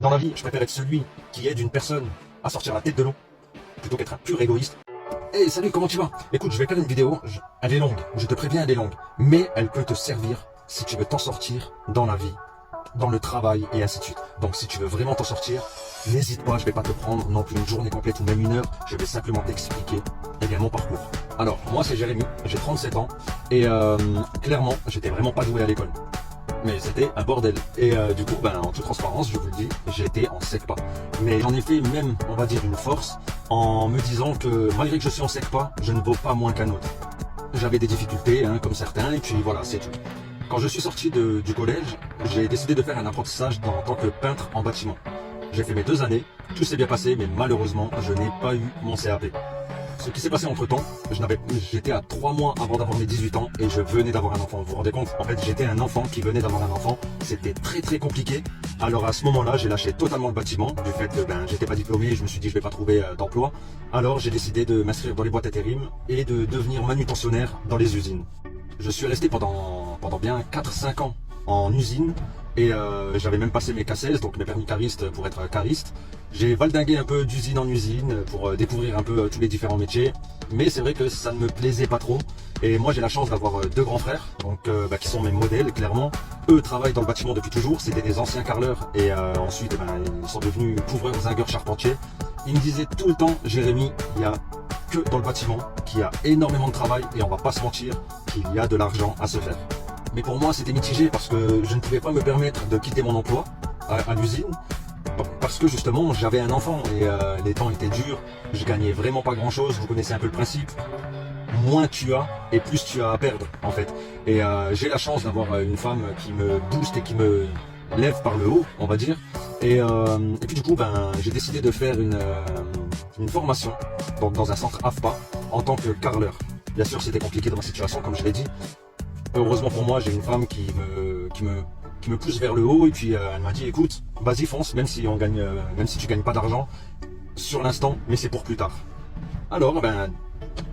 Dans la vie, je préfère être celui qui aide une personne à sortir la tête de l'eau, plutôt qu'être un pur égoïste. Hey, salut, comment tu vas? Écoute, je vais faire une vidéo, elle est longue, je te préviens, elle est longue, mais elle peut te servir si tu veux t'en sortir dans la vie, dans le travail et ainsi de suite. Donc si tu veux vraiment t'en sortir, n'hésite pas, je vais pas te prendre non plus une journée complète ou même une heure, je vais simplement t'expliquer mon parcours. Alors, moi c'est Jérémy, j'ai 37 ans et clairement, j'étais vraiment pas doué à l'école. Mais c'était un bordel. Et du coup, en toute transparence, je vous le dis, j'étais en SECPA. Mais j'en ai fait même, on va dire, une force en me disant que malgré que je suis en SECPA, je ne vaux pas moins qu'un autre. J'avais des difficultés, comme certains, et puis voilà, c'est tout. Quand je suis sorti du collège, j'ai décidé de faire un apprentissage en tant que peintre en bâtiment. J'ai fait mes 2 années, tout s'est bien passé, mais malheureusement, je n'ai pas eu mon CAP. Ce qui s'est passé entre temps, j'étais à 3 mois avant d'avoir mes 18 ans et je venais d'avoir un enfant. Vous vous rendez compte? En fait, j'étais un enfant qui venait d'avoir un enfant. C'était très très compliqué. Alors à ce moment-là, j'ai lâché totalement le bâtiment du fait que j'étais pas diplômé et je me suis dit je vais pas trouver d'emploi. Alors j'ai décidé de m'inscrire dans les boîtes intérim et de devenir manutentionnaire dans les usines. Je suis resté pendant bien 4-5 ans en usine et j'avais même passé mes CACES, donc mes permis cariste pour être cariste. J'ai valdingué un peu d'usine en usine pour découvrir un peu tous les différents métiers, mais c'est vrai que ça ne me plaisait pas trop. Et moi j'ai la chance d'avoir 2 grands frères, donc qui sont mes modèles clairement. Eux travaillent dans le bâtiment depuis toujours, c'était des anciens carreleurs et ensuite ils sont devenus couvreurs, zingueurs, charpentiers. Ils me disaient tout le temps, Jérémy, il y a que dans le bâtiment qu'il y a énormément de travail et on va pas se mentir qu'il y a de l'argent à se faire. Mais pour moi c'était mitigé parce que je ne pouvais pas me permettre de quitter mon emploi à l'usine parce que justement j'avais un enfant et les temps étaient durs, je gagnais vraiment pas grand chose, vous connaissez un peu le principe. Moins tu as et plus tu as à perdre en fait. Et j'ai la chance d'avoir une femme qui me booste et qui me lève par le haut, on va dire. Et puis du coup j'ai décidé de faire une formation donc dans un centre AFPA en tant que carreleur. Bien sûr c'était compliqué dans ma situation comme je l'ai dit. Heureusement pour moi j'ai une femme qui me pousse vers le haut et puis elle m'a dit écoute vas-y fonce même si tu gagnes pas d'argent sur l'instant mais c'est pour plus tard. Alors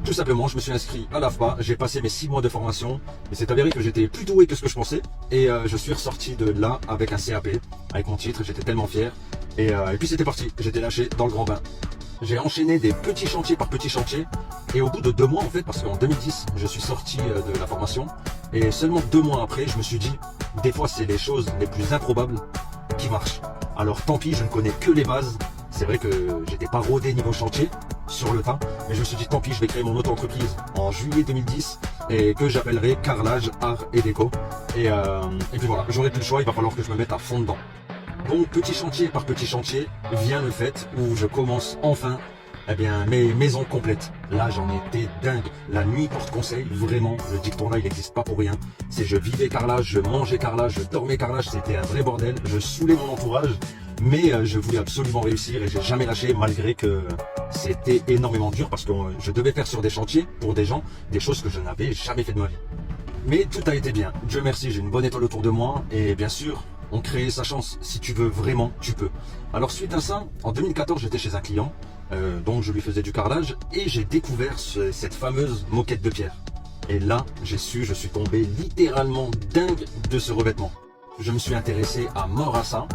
tout simplement je me suis inscrit à l'AFPA, j'ai passé mes 6 mois de formation et c'est avéré que j'étais plus doué que ce que je pensais et je suis ressorti de là avec un CAP, avec mon titre, j'étais tellement fier et puis c'était parti, j'étais lâché dans le grand bain. J'ai enchaîné des petits chantiers par petits chantiers et au bout de 2 mois en fait, parce qu'en 2010 je suis sorti de la formation et seulement 2 mois après je me suis dit des fois c'est les choses les plus improbables qui marchent. Alors tant pis, je ne connais que les bases, c'est vrai que j'étais pas rodé niveau chantier sur le tas, mais je me suis dit tant pis, je vais créer mon auto-entreprise en juillet 2010 et que j'appellerai Carrelage, Art et Déco et puis voilà, j'aurai plus le choix, il va falloir que je me mette à fond dedans. Donc petit chantier par petit chantier vient le fait où je commence enfin mes maisons complètes. Là j'en étais dingue. La nuit porte conseil, vraiment, le dicton là il n'existe pas pour rien. C'est je vivais carrelage, je mangeais carrelage, je dormais carrelage, c'était un vrai bordel. Je saoulais mon entourage, mais je voulais absolument réussir et j'ai jamais lâché malgré que c'était énormément dur parce que je devais faire sur des chantiers pour des gens des choses que je n'avais jamais fait de ma vie. Mais tout a été bien. Dieu merci, j'ai une bonne étoile autour de moi et bien sûr, on crée sa chance. Si tu veux vraiment, tu peux. Alors suite à ça, en 2014, j'étais chez un client, donc je lui faisais du carrelage et j'ai découvert cette fameuse moquette de pierre. Et là, je suis tombé littéralement dingue de ce revêtement. Je me suis intéressé à mort à ça.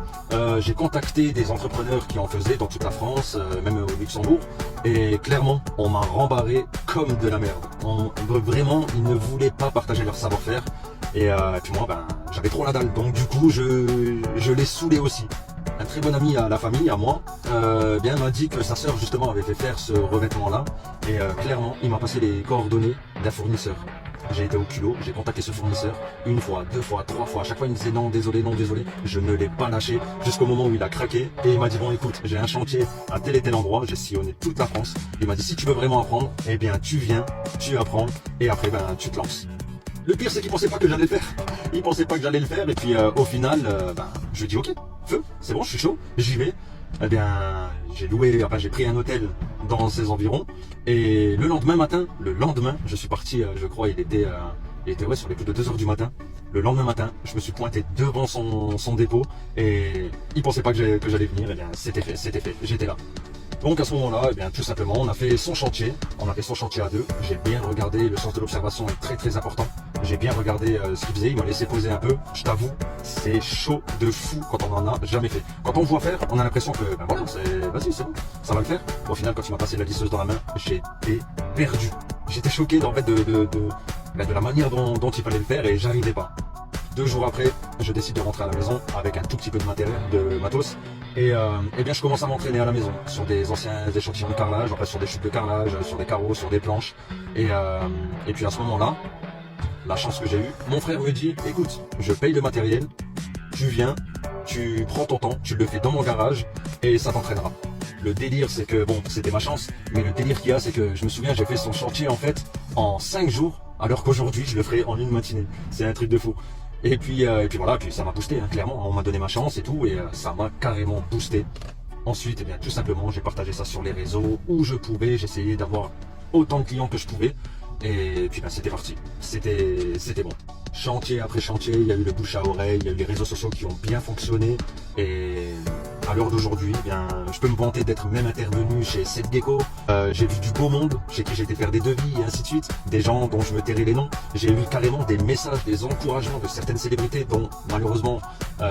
J'ai contacté des entrepreneurs qui en faisaient dans toute la France, même au Luxembourg. Et clairement, on m'a rembarré comme de la merde. Vraiment, ils ne voulaient pas partager leur savoir-faire. Et puis moi, j'avais trop la dalle. Donc du coup, je l'ai saoulé aussi. Un très bon ami à la famille, à moi, m'a dit que sa sœur justement avait fait faire ce revêtement-là. Et clairement, il m'a passé les coordonnées d'un fournisseur. J'ai été au culot, j'ai contacté ce fournisseur 1 fois, 2 fois, 3 fois. À chaque fois, il me disait non, désolé, non, désolé. Je ne l'ai pas lâché jusqu'au moment où il a craqué. Et il m'a dit bon, écoute, j'ai un chantier à tel et tel endroit. J'ai sillonné toute la France. Il m'a dit si tu veux vraiment apprendre, tu viens, tu apprends et après, tu te lances. Le pire, c'est qu'il pensait pas que j'allais le faire. Il pensait pas que j'allais le faire. Et puis, au final, je dis ok, feu, c'est bon, je suis chaud, j'y vais. J'ai pris un hôtel dans ces environs et le lendemain, je suis parti, je crois, il était sur les coups de 2 h du matin. Le lendemain matin, je me suis pointé devant son dépôt et il pensait pas que j'allais venir. C'était fait, j'étais là. Donc à ce moment-là, tout simplement, on a fait son chantier à 2. J'ai bien regardé, le sens de l'observation est très très important. J'ai bien regardé ce qu'il faisait, il m'a laissé poser un peu. Je t'avoue, c'est chaud de fou quand on en a jamais fait. Quand on voit faire, on a l'impression que, ben voilà, vas-y, c'est bon, ça va le faire. Au final, quand il m'a passé la lisseuse dans la main, j'étais perdu. J'étais choqué en fait de la manière dont il fallait le faire et j'arrivais pas. 2 jours après, je décide de rentrer à la maison avec un tout petit peu de matériel, de matos. Et bien je commence à m'entraîner à la maison sur des anciens échantillons de carrelage, après sur des chutes de carrelage, sur des carreaux, sur des planches. Et puis à ce moment-là, la chance que j'ai eue, mon frère me dit, écoute, je paye le matériel, tu viens, tu prends ton temps, tu le fais dans mon garage et ça t'entraînera. Le délire, c'est que, bon, c'était ma chance, mais le délire qu'il y a, c'est que je me souviens, j'ai fait son chantier en fait en 5 jours, alors qu'aujourd'hui, je le ferai en une matinée. C'est un truc de fou. Et puis voilà, puis ça m'a boosté, hein, clairement. On m'a donné ma chance et tout, et ça m'a carrément boosté. Ensuite, eh bien, tout simplement, j'ai partagé ça sur les réseaux où je pouvais. J'essayais d'avoir autant de clients que je pouvais. Et puis, ben, c'était parti. C'était bon. Chantier après chantier, il y a eu le bouche à oreille, il y a eu les réseaux sociaux qui ont bien fonctionné. Et à l'heure d'aujourd'hui, eh bien, je peux me vanter d'être même intervenu chez Setgecko. J'ai vu du beau monde, chez qui j'ai été faire des devis et ainsi de suite. Des gens dont je me tairai les noms. J'ai eu carrément des messages, des encouragements de certaines célébrités dont malheureusement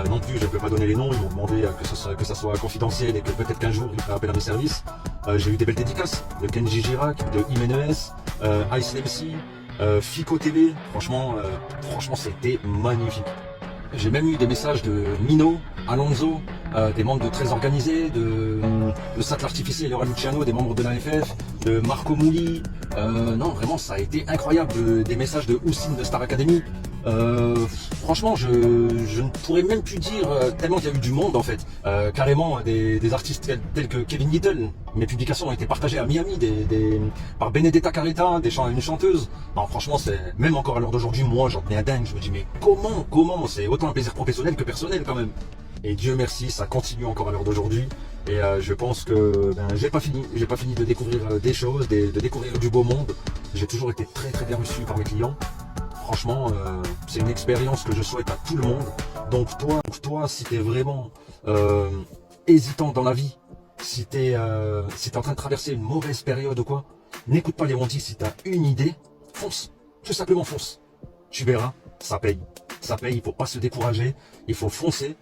non plus je ne peux pas donner les noms. Ils m'ont demandé que ça soit confidentiel et que peut-être qu'un jour ils feraient appel à mes services. J'ai eu des belles dédicaces de Kenji Girac, de Imenes, Ice MC, Fico TV. Franchement c'était magnifique. J'ai même eu des messages de Mino, Alonso, des membres de Très Organisés, de Sattler Artificiel et Laura Luciano, des membres de l'AFF, de Marco Mouli. Non, vraiment, ça a été incroyable. Des messages de Houssine de Star Academy. Franchement, je ne pourrais même plus dire tellement qu'il y a eu du monde en fait. Carrément, des artistes tels que Kevin Little. Mes publications ont été partagées à Miami par Benedetta Carretta, une chanteuse. Non, franchement, c'est même encore à l'heure d'aujourd'hui, moi, j'en ai un dingue. Je me dis, mais comment c'est autant un plaisir professionnel que personnel quand même. Et Dieu merci, ça continue encore à l'heure d'aujourd'hui. Et je pense que j'ai pas fini de découvrir des choses, de découvrir du beau monde. J'ai toujours été très très bien reçu par mes clients. Franchement, c'est une expérience que je souhaite à tout le monde. Donc toi, si t'es vraiment hésitant dans la vie, si t'es en train de traverser une mauvaise période ou quoi, n'écoute pas les rondis. Si t'as une idée, fonce, tout simplement fonce. Tu verras, ça paye, il faut pas se décourager, il faut foncer.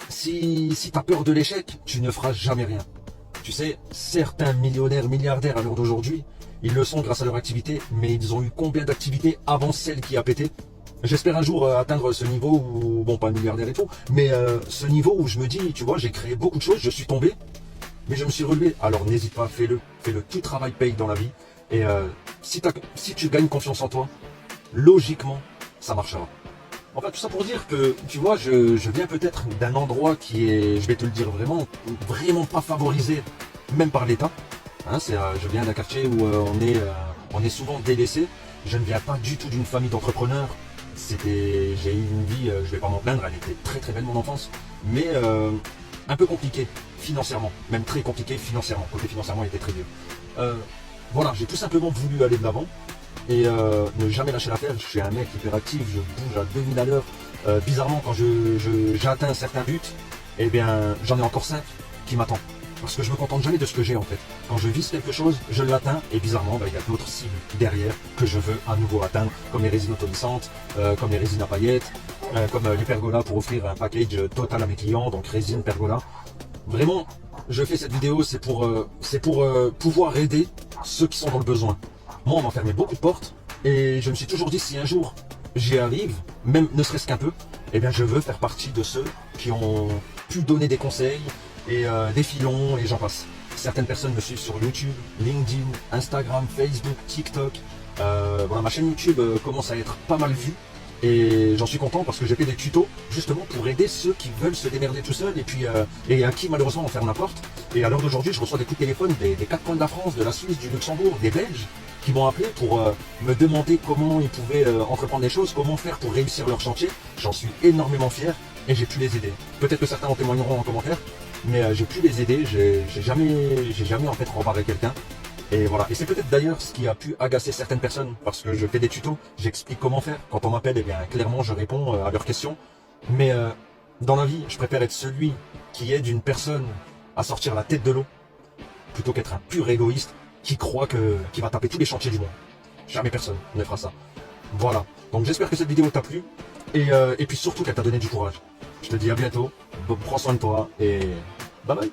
Si t'as peur de l'échec, tu ne feras jamais rien. Tu sais, certains millionnaires, milliardaires à l'heure d'aujourd'hui, ils le sont grâce à leur activité, mais ils ont eu combien d'activités avant celle qui a pété? J'espère un jour atteindre ce niveau où, bon, pas milliardaire et tout, mais ce niveau où je me dis, tu vois, j'ai créé beaucoup de choses, je suis tombé, mais je me suis relevé. Alors n'hésite pas, fais-le, tout travail paye dans la vie. Et si tu gagnes confiance en toi, logiquement, ça marchera. En fait, tout ça pour dire que, tu vois, je viens peut-être d'un endroit qui est, je vais te le dire vraiment pas favorisé, même par l'État. Hein, je viens d'un quartier où on est souvent délaissé. Je ne viens pas du tout d'une famille d'entrepreneurs. J'ai eu une vie, je vais pas m'en plaindre, elle était très très belle mon enfance, mais un peu compliquée financièrement, même très compliquée financièrement. Côté financièrement, il était très dur. Voilà, j'ai tout simplement voulu aller de l'avant et ne jamais lâcher l'affaire. Je suis un mec hyperactif, je bouge à 2000 à l'heure. Bizarrement, quand j'atteins un certain but, eh bien, j'en ai encore 5 qui m'attendent. Parce que je me contente jamais de ce que j'ai en fait. Quand je vise quelque chose, je l'atteins et bizarrement, il y a d'autres cibles derrière que je veux à nouveau atteindre, comme les résines autolissantes, comme les résines à paillettes, comme les pergolas pour offrir un package total à mes clients, donc résine, pergola. Vraiment, je fais cette vidéo, c'est pour pouvoir aider ceux qui sont dans le besoin. Moi, on m'a fermé beaucoup de portes et je me suis toujours dit si un jour j'y arrive, même ne serait-ce qu'un peu, eh bien je veux faire partie de ceux qui ont pu donner des conseils, et des filons et j'en passe. Certaines personnes me suivent sur YouTube, LinkedIn, Instagram, Facebook, TikTok. Voilà, ma chaîne YouTube commence à être pas mal vue et j'en suis content parce que j'ai fait des tutos justement pour aider ceux qui veulent se démerder tout seuls et puis et à qui malheureusement on ferme la porte. Et à l'heure d'aujourd'hui, je reçois des coups de téléphone des 4 coins de la France, de la Suisse, du Luxembourg, des Belges qui m'ont appelé pour me demander comment ils pouvaient entreprendre des choses, comment faire pour réussir leur chantier. J'en suis énormément fier et j'ai pu les aider. Peut-être que certains en témoigneront en commentaire. Mais j'ai pu les aider, j'ai jamais en fait rembarré quelqu'un. Et voilà. Et c'est peut-être d'ailleurs ce qui a pu agacer certaines personnes, parce que je fais des tutos, j'explique comment faire. Quand on m'appelle, eh bien clairement je réponds à leurs questions. Mais dans la vie, je préfère être celui qui aide une personne à sortir la tête de l'eau, plutôt qu'être un pur égoïste qui croit qu'il va taper tous les chantiers du monde. Jamais personne ne fera ça. Voilà. Donc j'espère que cette vidéo t'a plu et puis surtout qu'elle t'a donné du courage. Je te dis à bientôt, prends soin de toi et bye bye.